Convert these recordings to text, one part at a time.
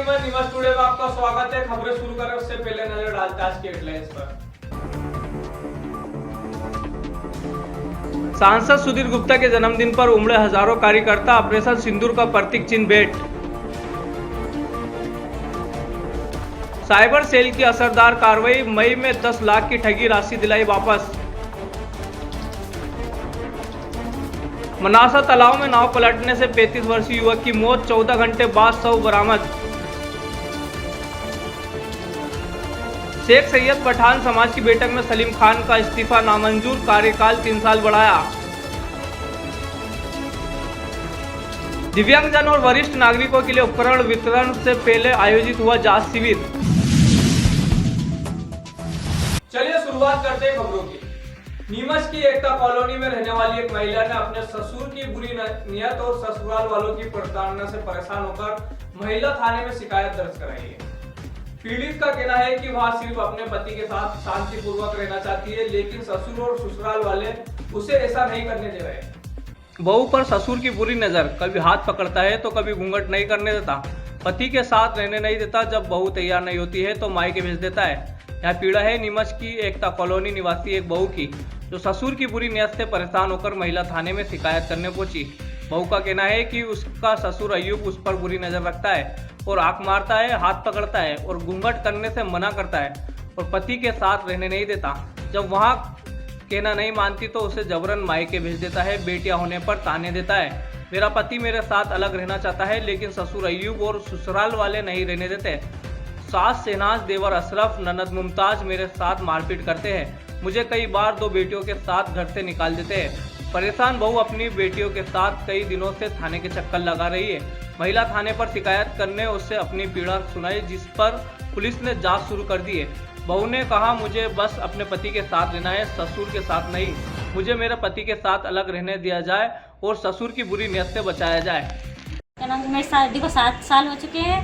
मैं news today में आपका स्वागत है। खबरें शुरू करें उससे पहले नजर डालते हैं आज की हेडलाइंस पर। सांसद सुधीर गुप्ता के जन्मदिन पर उमड़े हजारों कार्यकर्ता, ऑपरेशन सिंदूर का प्रतीक चिन्ह भेंट। साइबर सेल की असरदार कार्रवाई, मई में 10 लाख की ठगी राशि दिलाई वापस। मनासा तालाब में नाव पलटने से 35 वर्षीय युवक की मौत, 14 घंटे बाद शव बरामद। शेख सैयद पठान समाज की बैठक में सलीम खान का इस्तीफा नामंजूर, कार्यकाल 3 साल बढ़ाया। दिव्यांगजन और वरिष्ठ नागरिकों के लिए उपकरण वितरण से पहले आयोजित हुआ जांच शिविर। चलिए शुरुआत करते हैं खबरों की। नीमच की एकता कॉलोनी में रहने वाली एक महिला ने अपने ससुर की बुरी नियत और ससुराल वालों की प्रताड़ना से परेशान होकर महिला थाने में शिकायत दर्ज कराई है। पीड़ित का कहना है कि वह सिर्फ अपने पति के साथ शांतिपूर्वक रहना चाहती है, लेकिन ससुर और ससुराल वाले उसे ऐसा नहीं करने दे रहे। बहू पर ससुर की बुरी नजर, कभी हाथ पकड़ता है तो कभी घूंघट नहीं करने देता, पति के साथ रहने नहीं देता, जब बहू तैयार नहीं होती है तो मायके भेज देता है। यह पीड़ा है नीमच की एकता कॉलोनी निवासी एक बहू की, जो ससुर की बुरी नियत से परेशान होकर महिला थाने में शिकायत करने पहुंची। बहू का कहना है कि उसका ससुर अयूब उस पर बुरी नजर रखता है और आंख मारता है, हाथ पकड़ता है और घूंघट करने से मना करता है और पति के साथ रहने नहीं देता। जब वहां कहना नहीं मानती तो उसे जबरन मायके भेज देता है, बेटियां होने पर ताने देता है। मेरा पति मेरे साथ अलग रहना चाहता है, लेकिन ससुर अयूब और ससुराल वाले नहीं रहने देते। सास शहनाज, देवर अशरफ, ननद मुमताज मेरे साथ मारपीट करते हैं। मुझे कई बार 2 बेटियों के साथ घर से निकाल देते हैं। परेशान बहू अपनी बेटियों के साथ कई दिनों से थाने के चक्कर लगा रही है। महिला थाने पर शिकायत करने उससे अपनी पीड़ा सुनाई, जिस पर पुलिस ने जांच शुरू कर दी है। बहू ने कहा, मुझे बस अपने पति के साथ रहना है, ससुर के साथ नहीं। मुझे मेरे पति के साथ अलग रहने दिया जाए और ससुर की बुरी नियत से बचाया जाए। मेरी शादी को 7 साल हो चुके हैं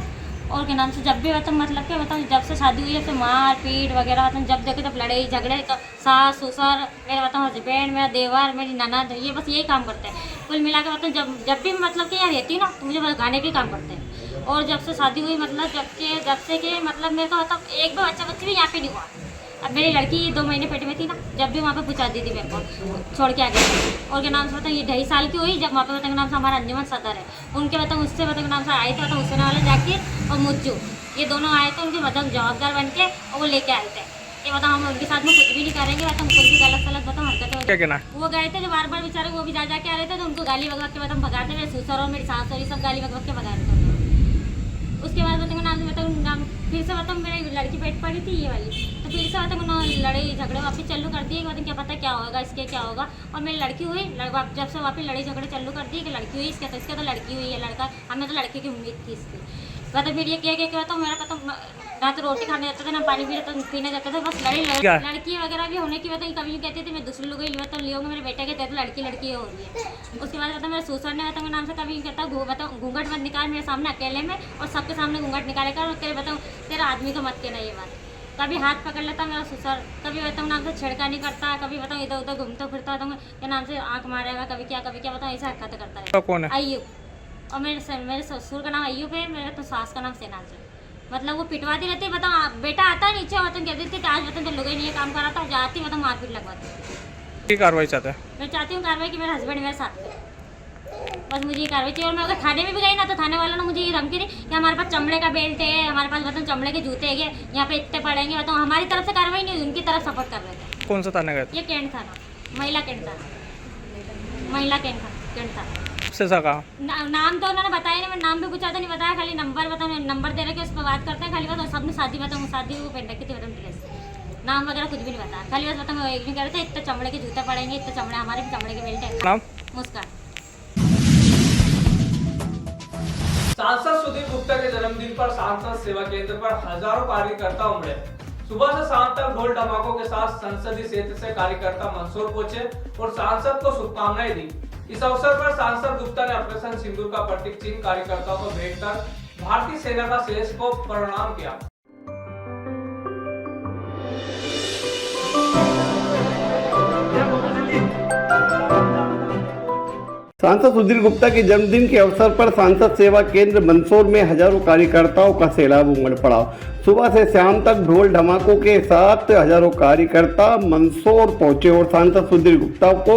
और के नाम से जब भी मतलब कि जब से शादी हुई है तो मार पीट वगैरह जब देखे तब लड़ाई झगड़े, तो सास ससुर, मेरे हस्बैंड, मेरा देवर, मेरी ननद, ये बस यही काम करते हैं। कुल मिला के जब भी मतलब कि यहाँ रहती ना तो मुझे भगाने के काम करते हैं। और जब से शादी हुई मतलब जब से कि मतलब मेरे को एक भी बच्चा भी यहाँ पे नहीं हुआ। अब मेरी लड़की 2 महीने पेट में थी ना, जब भी वहाँ पे पूछा दी थी मेरे को, छोड़ के आ गई। और के नाम से ये 2.5 साल की हुई, जब वहाँ पे नाम से हमारा अंजुमन सदर है, उनके उससे नाम से आए थे हुसैन वाले जाकिर और मुज्जू, ये दोनों आए थे उनके जवाबदार बन के, और वो लेके आए थे। ये हम उनके साथ में कुछ भी नहीं करेंगे, कुछ भी गलत हरकतें वो गए थे जो बार बार बेचारे वो भी जा के आ रहे थे, तो उनको गाली वगैरह के बाद भगाते, मेरे ससुर और मेरी सास और ये सब गाली वगैरह के भगा रहे थे। उसके बाद नाम फिर से मेरी लड़की पेट पड़ी थी ये वाली, तो फिर से लड़ाई झगड़े वापस चालू कर दिए। क्या पता क्या होगा, इसके क्या होगा। और मेरी लड़की हुई, जब से वापस लड़ाई झगड़े चालू कर दिए कि लड़की हुई, इसके तो लड़की हुई है, लड़का हमें तो लड़के की उम्मीद थी इसकी। फिर ये क्या मेरा ना तो रोटी खाने जाते थे, ना पानी पीने जाते थे, बस लड़की वगैरह भी होने की कभी कहती थी मैं दूसरे लोग ले होंगे, मेरे बेटे के कहते लड़की हो रही है। उसके बाद मेरे ससुर ने नाम से कभी कहता घूंघट मत निकाल मेरे सामने अकेले में, और सबके सामने घूंघट निकाले कर, तेरे तेरा आदमी को मत कहना ये बात। कभी हाथ पकड़ लेता मेरा ससुर, कभी नाम से छिड़का नहीं करता, कभी इधर उधर घूमता फिरता के नाम से आँख मारेगा, कभी क्या ऐसा हरकत करता है। कौन है? अयूब। और मेरे ससुर का नाम अयूब है, मेरे तो सास का नाम शहनाज है। मतलब वो पिटवाती रहती, बेटा आता है नीचे, कहती थी आज तो लोग नहीं काम करा था, जाती मारपीट लगवाती। कार्रवाई चाहते हैं? मैं चाहती हूँ कार्रवाई कि मेरा हस्बैंड मेरे साथ है, बस मुझे ये कार्रवाई चाहिए। और मैं अगर थाने में भी गई ना तो थाने वालों ने मुझे ये धमकी दी कि हमारे पास चमड़े का बेल्ट है, हमारे पास चमड़े के जूते है, यहाँ पे इतने पड़ेंगे। हमारी तरफ से कार्रवाई नहीं हुई, उनकी तरफ सपोर्ट कर रहे थे। कौन सा थाना गए? ये कैंट थाना, महिला कैंट थाना। नाम तो उन्होंने बताया नहीं, मैं नाम भी कुछ ज़्यादा नहीं बताया, खाली नंबर दे रहे कि उस पर बात करते हैं, खाली बात सबने शादी वो पहन रखी थी ड्रेस, नाम वगैरह कुछ भी नहीं बताया, खाली बस वो एक भी कह रहे थे इतने चमड़े के जूते पड़ेंगे, इतने चमड़े, हमारे भी चमड़े के बेल्ट है। नाम? मुस्कान। सांसद सुधीर गुप्ता के जन्मदिन पर सांसद सेवा केंद्र पर हजारों कार्यकर्ता उमड़े। सुबह से शाम तक ढोल धमाकों के साथ संसदीय क्षेत्र से कार्यकर्ता मंदसौर पहुंचे और सांसद को शुभकामनाएं दी। इस अवसर पर सांसद गुप्ता ने ऑपरेशन सिंदूर का प्रतीक चिन्ह कार्यकर्ताओं को भेंट कर भारतीय सेना का शेष को प्रणाम किया। सांसद सुधीर गुप्ता के जन्मदिन के अवसर पर सांसद सेवा केंद्र मंदसौर में हजारों कार्यकर्ताओं का सैलाब उमड़ पड़ा। सुबह से शाम तक ढोल धमाकों के साथ हजारों कार्यकर्ता मंदसौर पहुंचे और सांसद सुधीर गुप्ता को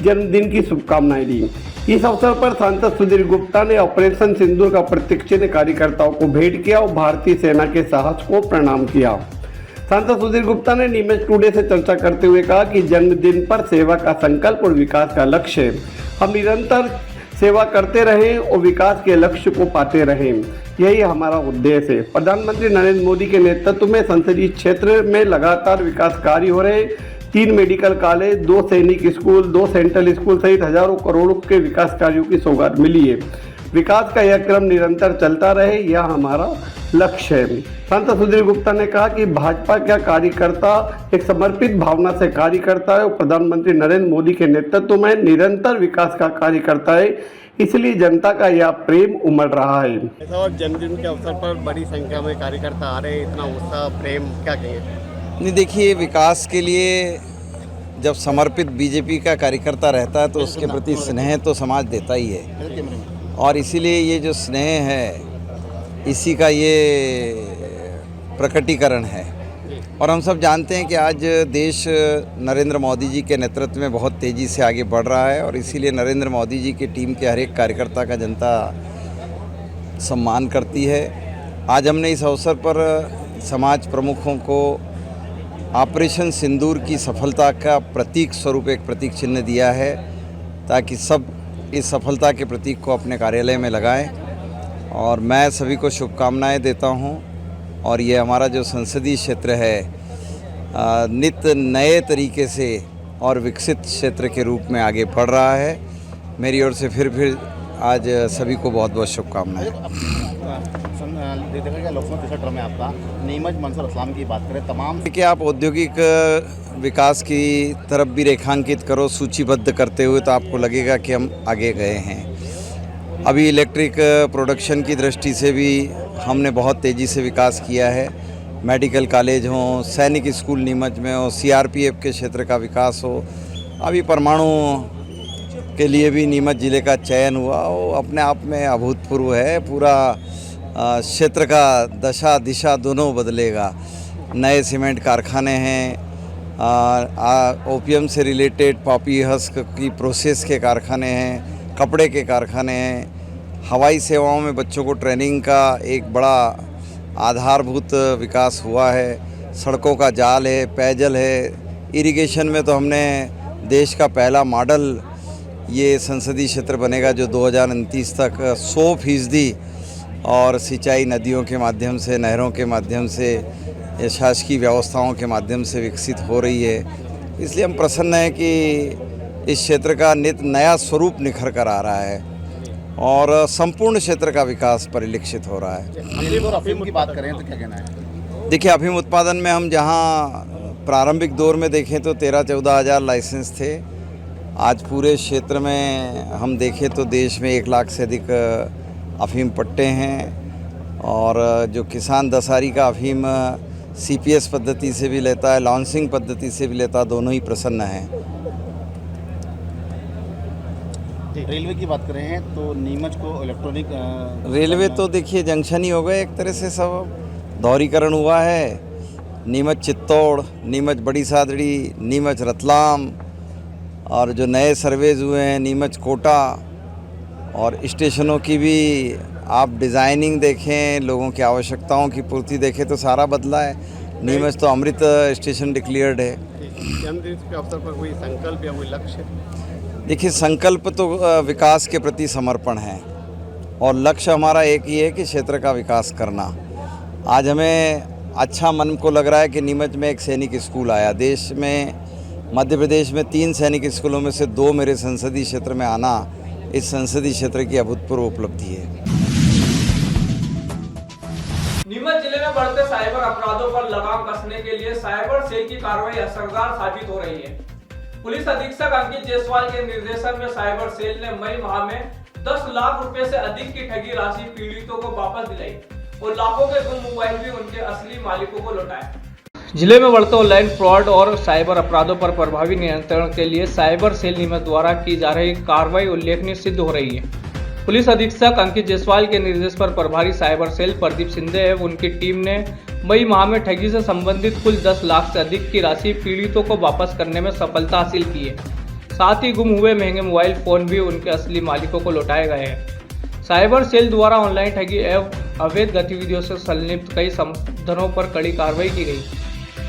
जन्मदिन की शुभकामनाएं दी। इस अवसर पर सांसद सुधीर गुप्ता ने ऑपरेशन सिंदूर का प्रतीक चिन्ह कार्यकर्ताओं को भेंट किया और भारतीय सेना के साहस को प्रणाम किया। सांसद सुधीर गुप्ता ने नीमच टुडे से चर्चा करते हुए कहा कि जन्मदिन पर सेवा का संकल्प और विकास का लक्ष्य है। हम निरंतर सेवा करते रहें और विकास के लक्ष्य को पाते रहें, यही हमारा उद्देश्य है। प्रधानमंत्री नरेंद्र मोदी के नेतृत्व में संसदीय क्षेत्र में लगातार विकास कार्य हो रहे। 3 मेडिकल कॉलेज, 2 सैनिक स्कूल, 2 सेंट्रल स्कूल सहित हजारों करोड़ों के विकास कार्यों की सौगात मिली है। विकास का यह क्रम निरंतर चलता रहे, यह हमारा लक्ष्य है। सांसद सुधीर गुप्ता ने कहा कि भाजपा का कार्यकर्ता एक समर्पित भावना से कार्य करता है और प्रधानमंत्री नरेंद्र मोदी के नेतृत्व में निरंतर विकास का कार्य करता है, इसलिए जनता का यह प्रेम उमड़ रहा है। और जन्मदिन के अवसर पर बड़ी संख्या में कार्यकर्ता आ रहे हैं, इतना उत्साह प्रेम, क्या कहेंगे? नहीं, देखिए, विकास के लिए जब समर्पित बीजेपी का कार्यकर्ता रहता है तो उसके प्रति स्नेह तो समाज देता ही है, और इसीलिए ये जो स्नेह है इसी का ये प्रकटीकरण है। और हम सब जानते हैं कि आज देश नरेंद्र मोदी जी के नेतृत्व में बहुत तेज़ी से आगे बढ़ रहा है, और इसीलिए नरेंद्र मोदी जी की टीम के हर एक कार्यकर्ता का जनता सम्मान करती है। आज हमने इस अवसर पर समाज प्रमुखों को ऑपरेशन सिंदूर की सफलता का प्रतीक स्वरूप एक प्रतीक चिन्ह दिया है, ताकि सब इस सफलता के प्रतीक को अपने कार्यालय में लगाएं। और मैं सभी को शुभकामनाएं देता हूं। और ये हमारा जो संसदीय क्षेत्र है नित्य नए तरीके से और विकसित क्षेत्र के रूप में आगे बढ़ रहा है। मेरी ओर से फिर आज सभी को बहुत बहुत शुभकामनाएं। देखा गया लोकसभा 63 टर्म है आपका, नीमच मंदसौर रतलाम की बात करें, तमाम देखिए, आप औद्योगिक विकास की तरफ भी रेखांकित करो सूचीबद्ध करते हुए तो आपको लगेगा कि हम आगे गए हैं। अभी इलेक्ट्रिक प्रोडक्शन की दृष्टि से भी हमने बहुत तेज़ी से विकास किया है। मेडिकल कॉलेज हो, सैनिक स्कूल नीमच में हो, सीआरपीएफ के क्षेत्र का विकास हो, अभी परमाणु के लिए भी नीमच ज़िले का चयन हुआ, वो अपने आप में अभूतपूर्व है। पूरा क्षेत्र का दशा दिशा दोनों बदलेगा। नए सीमेंट कारखाने हैं, ओपीएम से रिलेटेड पॉपी हस्क की प्रोसेस के कारखाने हैं, कपड़े के कारखाने हैं, हवाई सेवाओं में बच्चों को ट्रेनिंग का एक बड़ा आधारभूत विकास हुआ है। सड़कों का जाल है, पेयजल है, इरिगेशन में तो हमने देश का पहला मॉडल ये संसदीय क्षेत्र बनेगा जो 2029 तक 100% और सिंचाई नदियों के माध्यम से, नहरों के माध्यम से, शासकीय व्यवस्थाओं के माध्यम से विकसित हो रही है। इसलिए हम प्रसन्न हैं कि इस क्षेत्र का नित नया स्वरूप निखर कर आ रहा है और संपूर्ण क्षेत्र का विकास परिलक्षित हो रहा है। और अफीम की बात करें तो क्या कहना है? देखिए, अफीम उत्पादन में हम जहां प्रारंभिक दौर में देखें तो 13-14 हज़ार लाइसेंस थे। आज पूरे क्षेत्र में हम देखें तो देश में 1 लाख से अधिक अफीम पट्टे हैं, और जो किसान दसारी का अफीम सीपीएस पद्धति से भी लेता है, लॉन्सिंग पद्धति से भी लेता है, दोनों ही प्रसन्न हैं। रेलवे की बात करें तो नीमच को इलेक्ट्रॉनिक रेलवे तो देखिए जंक्शन ही हो गए एक तरह से, सब दोहरीकरण हुआ है। नीमच चित्तौड़, नीमच बड़ी सादड़ी, नीमच रतलाम, और जो नए सर्वेज हुए हैं नीमच कोटा, और स्टेशनों की भी आप डिज़ाइनिंग देखें, लोगों की आवश्यकताओं की पूर्ति देखें तो सारा बदला है। नीमच तो अमृत स्टेशन डिक्लेयर्ड है। जन्मदिन के अवसर पर कोई संकल्प या कोई लक्ष्य? देखिए, संकल्प तो विकास के प्रति समर्पण है, और लक्ष्य हमारा एक ही है कि क्षेत्र का विकास करना। आज हमें अच्छा मन को लग रहा है कि नीमच में एक सैनिक स्कूल आया। देश में, मध्य प्रदेश में 3 सैनिक स्कूलों में से 2 मेरे संसदीय क्षेत्र में आना इस संसदीय क्षेत्र की अभूतपूर्व उपलब्धि है। नीमच जिले में बढ़ते साइबर अपराधों पर लगाम कसने के लिए साइबर सेल की कार्रवाई असरदार साबित हो रही है। पुलिस अधीक्षक अंकित जायसवाल के निर्देशन में साइबर सेल ने मई माह में 10 लाख रुपए से अधिक की ठगी राशि पीड़ितों को वापस दिलाई और लाखों के गुम मोबाइल भी उनके असली मालिकों को लौटाए। जिले में बढ़ते ऑनलाइन फ्रॉड और साइबर अपराधों पर प्रभावी नियंत्रण के लिए साइबर सेल नीमच द्वारा की जा रही कार्रवाई उल्लेखनीय सिद्ध हो रही है। पुलिस अधीक्षक अंकित जायसवाल के निर्देश पर प्रभारी साइबर सेल प्रदीप सिंधे एवं उनकी टीम ने मई माह में ठगी से संबंधित कुल 10 लाख से अधिक की राशि पीड़ितों को वापस करने में सफलता हासिल की है। साथ ही गुम हुए महंगे मोबाइल फोन भी उनके असली मालिकों को लौटाए गए हैं। साइबर सेल द्वारा ऑनलाइन ठगी एवं अवैध गतिविधियों से संलिप्त कई संगठनों पर कड़ी कार्रवाई की गई,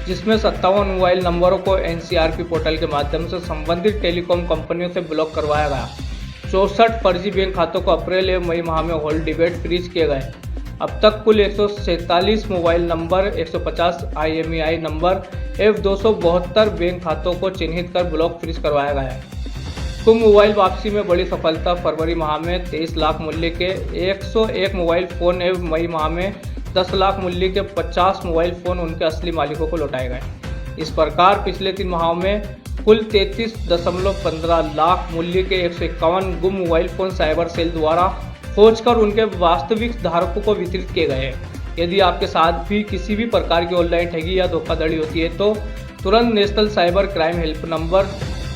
जिसमें 57 मोबाइल नंबरों को NCRP पोर्टल के माध्यम से संबंधित टेलीकॉम कंपनियों से ब्लॉक करवाया गया। 64 फर्जी बैंक खातों को अप्रैल एवं मई माह में होल्ड डिबेट फ्रीज किए गए। अब तक कुल 147 मोबाइल नंबर, 150 IMEI नंबर एवं 272 बैंक खातों को चिन्हित कर ब्लॉक फ्रीज करवाया गया है। गुम मोबाइल वापसी में बड़ी सफलता। फरवरी माह में 23 लाख मूल्य के 101 मोबाइल फ़ोन एवं मई माह में 10 लाख मूल्य के 50 मोबाइल फ़ोन उनके असली मालिकों को लौटाए गए। इस प्रकार पिछले 3 माहों में कुल 33.15 लाख मूल्य के 151 गुम मोबाइल फ़ोन साइबर सेल द्वारा खोजकर उनके वास्तविक धारकों को वितरित किए गए हैं। यदि आपके साथ भी किसी भी प्रकार की ऑनलाइन ठगी या धोखाधड़ी होती है तो तुरंत national cyber crime help number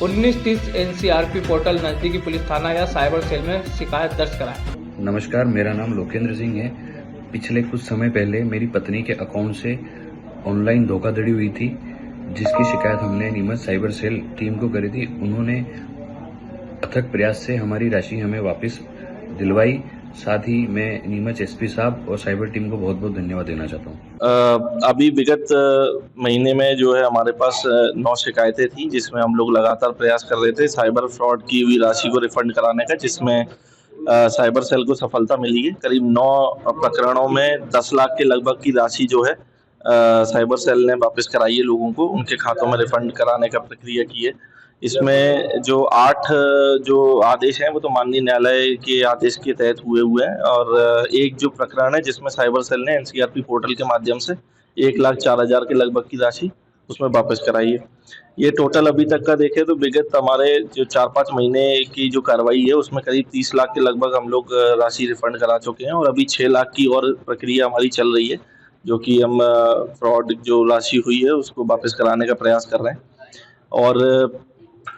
1930 NCRP portal नज़दीकी पुलिस थाना या साइबर सेल में शिकायत दर्ज कराएं। नमस्कार, मेरा नाम लोकेंद्र सिंह है। पिछले कुछ समय पहले मेरी पत्नी के अकाउंट से ऑनलाइन धोखाधड़ी हुई थी, जिसकी शिकायत हमने नीमच साइबर सेल टीम को करी थी। उन्होंने अथक प्रयास से हमारी राशि हमें वापस दिलवाई। साथ ही मैं नीमच SP साहब और साइबर टीम को बहुत बहुत धन्यवाद देना चाहता हूँ। अभी विगत महीने में जो है हमारे पास 9 शिकायतें थी, जिसमें हम लोग लगातार प्रयास कर रहे थे साइबर फ्रॉड की हुई राशि को रिफंड कराने का, जिसमें साइबर सेल को सफलता मिली है। करीब 9 प्रकरणों में 10 लाख के लगभग की राशि जो है साइबर सेल ने वापस कराई है लोगों को, उनके खातों में रिफंड कराने का प्रक्रिया की है। इसमें जो 8 जो आदेश हैं वो तो माननीय न्यायालय के आदेश के तहत हुए हैं, और एक जो प्रकरण है जिसमें साइबर सेल ने NCRP पोर्टल के माध्यम से 1,04,000 के लगभग की राशि उसमें वापस कराई है। ये टोटल अभी तक का देखें तो विगत हमारे जो 4-5 महीने की जो कार्रवाई है उसमें करीब 30 लाख के लगभग हम लोग राशि रिफंड करा चुके हैं, और अभी 6 लाख की और प्रक्रिया हमारी चल रही है, जो कि हम फ्रॉड जो राशि हुई है उसको वापस कराने का प्रयास कर रहे हैं। और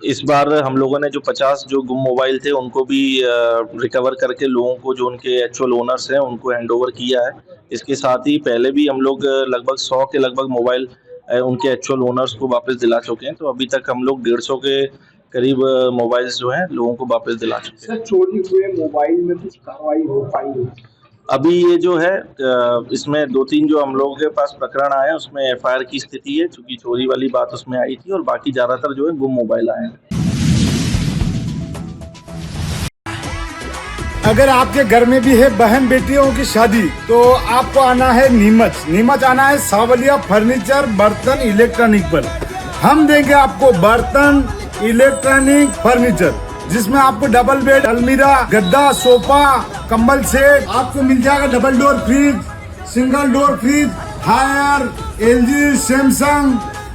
इस बार हम लोगों ने जो 50 जो गुम मोबाइल थे उनको भी रिकवर करके लोगों को जो उनके एक्चुअल ओनर्स हैं उनको हैंडओवर किया है। इसके साथ ही पहले भी हम लोग लगभग 100 के लगभग मोबाइल उनके एक्चुअल ओनर्स को वापस दिला चुके हैं। तो अभी तक हम लोग 150 के करीब मोबाइल्स जो हैं लोगों को वापस दिला चुके हैं। चोरी हुए मोबाइल में कुछ कार्रवाई हो पाई? अभी ये जो है इसमें 2-3 जो हम लोगों के पास प्रकरण आए हैं उसमें FIR की स्थिति है, चूंकि चोरी वाली बात उसमें आई थी, और बाकी ज़्यादातर जो है गुम मोबाइल आए हैं। अगर आपके घर में भी है बहन बेटियों की शादी तो आपको आना है नीमच आना है सावलिया फर्नीचर बर्तन इलेक्ट्रॉनिक पर। हम देंगे आपको बर्तन इलेक्ट्रॉनिक फर्नीचर, जिसमें आपको डबल बेड, अलमीरा, गद्दा, सोफा, कंबल सेट आपको मिल जाएगा। Double door fridge, single door fridge, Haier, LG, Samsung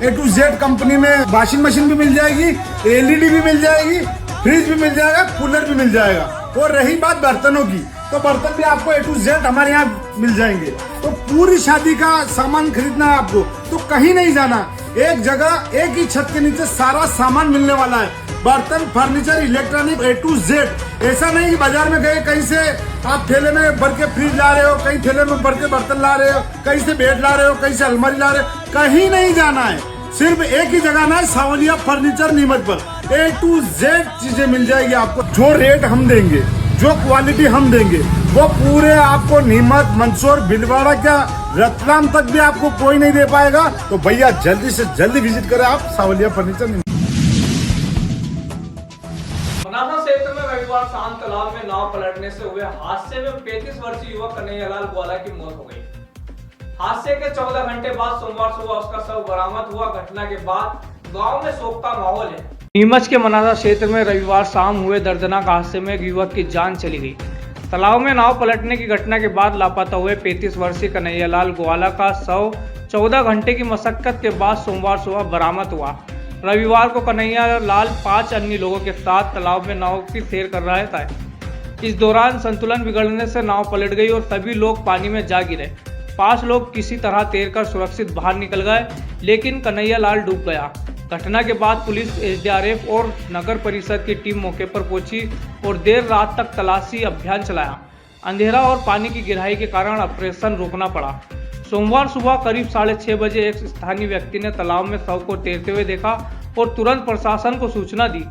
A to Z company में वॉशिंग मशीन भी मिल जाएगी, LED भी मिल जाएगी, फ्रिज भी मिल जाएगा, कूलर भी मिल जाएगा। और रही बात बर्तनों की, तो बर्तन भी आपको A to Z हमारे यहाँ मिल जाएंगे। तो पूरी शादी का सामान खरीदना है आपको तो कहीं नहीं जाना, एक जगह एक ही छत के नीचे सारा सामान मिलने वाला है। बर्तन, furniture, electronic A to Z। ऐसा नहीं कि बाजार में गए कहीं से आप ठेले में भर के फ्रिज ला रहे हो, कहीं ठेले में भर के बर्तन ला रहे हो, कहीं से बेड ला रहे हो, कहीं से अलमारी ला रहे हो, कहीं नहीं जाना है। सिर्फ एक ही जगह ना है, सावलिया फर्नीचर नीमच पर A to Z चीजें मिल जाएगी आपको। जो रेट हम देंगे, जो क्वालिटी हम देंगे, वो पूरे आपको नीमच, मंदसौर, भीलवाड़ा क्या रतलाम तक भी आपको कोई नहीं दे पाएगा। तो भैया जल्दी से जल्दी विजिट करें आप सावलिया फर्नीचर। मनासा क्षेत्र में रविवार शाम तालाब में नाव पलटने से हुए हादसे में 35 वर्षीय युवक कन्हैयालाल ग्वाला की मौत हो गई। हादसे के 14 घंटे बाद सोमवार सुबह उसका शव बरामद हुआ। घटना के बाद गांव में शोक का माहौल है। नीमच के मनासा क्षेत्र में रविवार शाम हुए दर्दनाक हादसे में एक युवक की जान चली गई। तालाब में नाव पलटने की घटना के बाद लापता हुए 35 वर्षीय कन्हैयालाल ग्वाला का शव 14 घंटे की मशक्कत के बाद सोमवार सुबह बरामद हुआ। रविवार को कन्हैयालाल 5 अन्य लोगों के साथ तालाब में नाव की सैर कर रहा था। इस दौरान संतुलन बिगड़ने से नाव पलट गई और सभी लोग पानी में जा गिरे। 5 लोग किसी तरह तैरकर सुरक्षित बाहर निकल गए, लेकिन कन्हैया लाल डूब गया। घटना के बाद पुलिस, SDRF और नगर परिषद की टीम मौके पर पहुंची और देर रात तक तलाशी अभियान चलाया। अंधेरा और पानी की गिरहाई के कारण ऑपरेशन रोकना पड़ा। सोमवार सुबह करीब 6:30 बजे एक स्थानीय व्यक्ति ने तालाब में शव को तैरते हुए देखा और तुरंत प्रशासन को सूचना दी।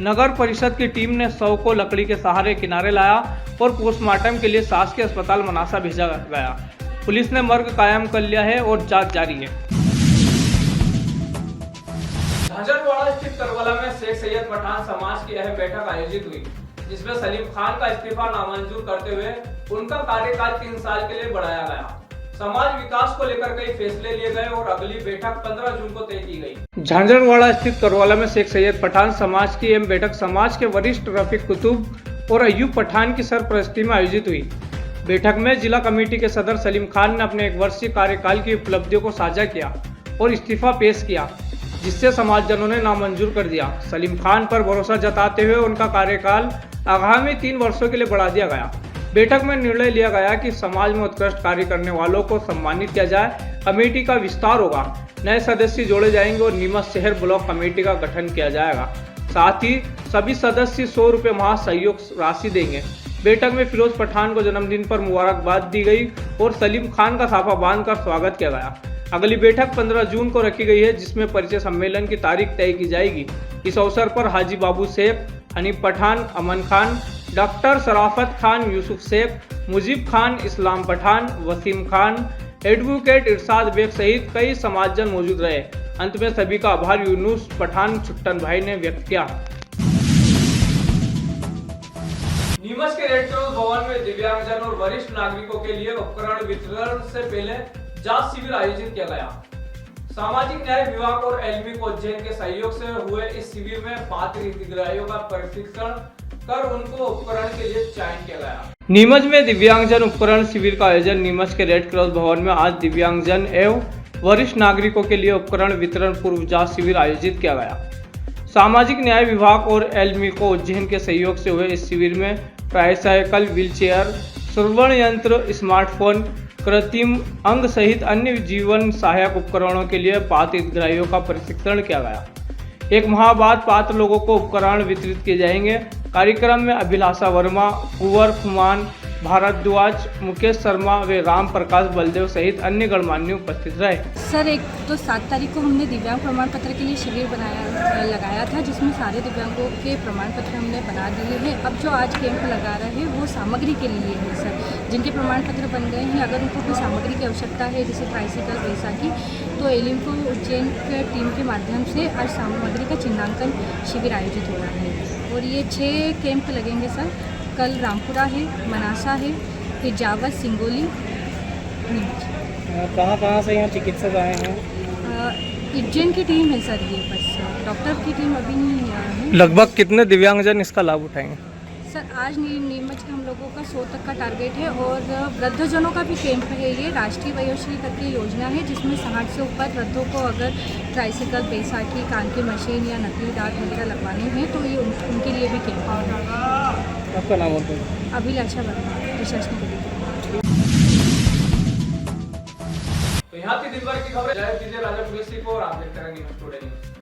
नगर परिषद की टीम ने शव को लकड़ी के सहारे किनारे लाया और पोस्टमार्टम के लिए शासकीय अस्पताल मनासा भेजा गया। पुलिस ने मर्ग कायम कर लिया है और जांच जारी है। झांझरवाड़ा स्थित करबला में शेख सैयद पठान समाज की अहम बैठक आयोजित हुई, जिसमें सलीम खान का इस्तीफा नामंजूर करते हुए उनका कार्यकाल 3 साल के लिए बढ़ाया गया। समाज विकास को लेकर कई फैसले लिए गए और अगली बैठक 15 जून को तय की गई। झांझरवाड़ा स्थित करबला में शेख सैयद पठान समाज की अहम बैठक समाज के वरिष्ठ रफीक कुतुब और अयूब पठान की सरपरस्ती में आयोजित हुई। बैठक में जिला कमेटी के सदर सलीम खान ने अपने 1 वर्षीय कार्यकाल की उपलब्धियों को साझा किया और इस्तीफा पेश किया, जिससे समाजजनों ने नामंजूर कर दिया। सलीम खान पर भरोसा जताते हुए उनका कार्यकाल आगामी 3 वर्षों के लिए बढ़ा दिया गया। बैठक में निर्णय लिया गया कि समाज में उत्कृष्ट कार्य करने वालों को सम्मानित किया जाए। कमेटी का विस्तार होगा, नए सदस्य जोड़े जाएंगे और नीमच शहर ब्लॉक कमेटी का गठन किया जाएगा। साथ ही सभी सदस्य 100 रुपये माह सहयोग राशि देंगे। बैठक में फिरोज पठान को जन्मदिन पर मुबारकबाद दी गई और सलीम खान का साफा बांधकर स्वागत किया गया। अगली बैठक 15 जून को रखी गई है, जिसमें परिचय सम्मेलन की तारीख तय की जाएगी। इस अवसर पर हाजी बाबू शेख, हनीफ पठान, अमन खान, डॉक्टर शराफत खान, यूसुफ शेख, मुजीब खान, इस्लाम पठान, वसीम खान, एडवोकेट इरशाद बेग सहित कई समाजजन मौजूद रहे। अंत में सभी का आभार यूनुस पठान छुट्टन भाई ने व्यक्त किया। नीमच के रेड क्रॉस भवन में दिव्यांगजन और वरिष्ठ नागरिकों के लिए उपकरण वितरण से पहले जांच शिविर आयोजित किया गया। सामाजिक न्याय विभाग और एलमी कोज्जैन के सहयोग से हुए इस शिविर में पात्र हितग्राहियों का प्रशिक्षण कर उनको उपकरण के लिए चयन किया गया। नीमच में दिव्यांगजन उपकरण शिविर का आयोजन नीमच के रेड क्रॉस भवन में आज दिव्यांगजन एवं वरिष्ठ नागरिकों के लिए उपकरण वितरण पूर्व जांच शिविर आयोजित किया गया। सामाजिक न्याय विभाग और एलमिको उज्जैन के सहयोग से हुए इस शिविर में ट्राईसाइकिल, व्हीलचेयर, श्रवण यंत्र, स्मार्टफोन, कृत्रिम अंग सहित अन्य जीवन सहायक उपकरणों के लिए पात्र हितग्राहियों का प्रशिक्षण किया गया। 1 माह बाद पात्र लोगों को उपकरण वितरित किए जाएंगे। कार्यक्रम में अभिलाषा वर्मा, कुंवर खुमान, भारद्वाज, मुकेश शर्मा व राम प्रकाश बलदेव सहित अन्य गणमान्य उपस्थित रहे। सर 7 तारीख को हमने दिव्यांग प्रमाण पत्र के लिए शिविर लगाया था, जिसमें सारे दिव्यांगों के प्रमाण पत्र हमने बना दिए हैं। अब जो आज कैंप लगा रहे हैं वो सामग्री के लिए है सर, जिनके प्रमाण पत्र बन गए हैं। अगर उनको कोई सामग्री की आवश्यकता है, जैसे ट्राईसाइकिल पैसा की, तो एलिम्को उज्जैन के टीम के माध्यम से आज सामग्री का चिन्हांकन शिविर आयोजित हो रहा है। और ये 6 कैंप लगेंगे सर। कल रामपुरा है, मनासा है, फिर जावत, सिंगोली। कहाँ से यहाँ चिकित्सक आए हैं? उज्जैन की टीम है सर, ये बस डॉक्टर की टीम अभी नहीं है। लगभग कितने दिव्यांगजन इसका लाभ उठाएंगे? सर आज नीमच के हम लोगों का 100 तक का टारगेट है। और वृद्धजनों का भी कैंप है। ये राष्ट्रीय वयोश्री करके योजना है, जिसमें 60 से ऊपर वृद्धों को अगर ट्राईसाइकिल, बैसाखी, कान की मशीन या नकली दांत वगैरह लगवाने हैं तो ये उनके लिए भी कैंप है। आपका नाम और अभिलाषा वर्मा, प्रशासनिक अधिकारी। तो यहाँ थी दिन भर की खबरें। जय राजा पुलिस को और आप देखते रहेंगे न्यूज़ टुडे न्यूज़।